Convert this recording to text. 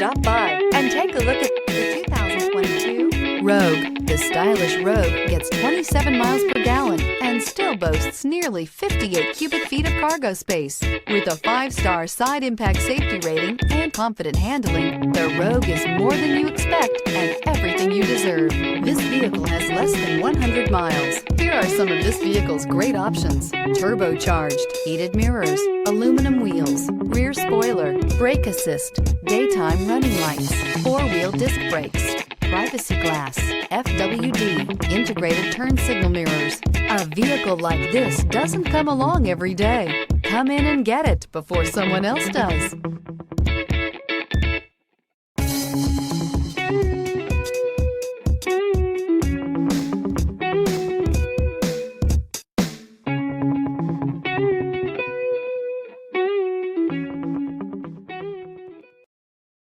Stop by and take a look at the 2022 Rogue. The stylish Rogue gets 27 miles per gallon and still boasts nearly 58 cubic feet of cargo space. With a 5-star side impact safety rating and confident handling, the Rogue is more than you expect and everything you deserve. This vehicle has less than 100 miles. Here are some of this vehicle's great options: turbocharged, heated mirrors, aluminum wheels, rear spoiler, brake assist, daytime running lights, 4-wheel disc brakes, privacy glass, FWD, integrated turn signal mirrors. A vehicle like this doesn't come along every day. Come in and get it before someone else does.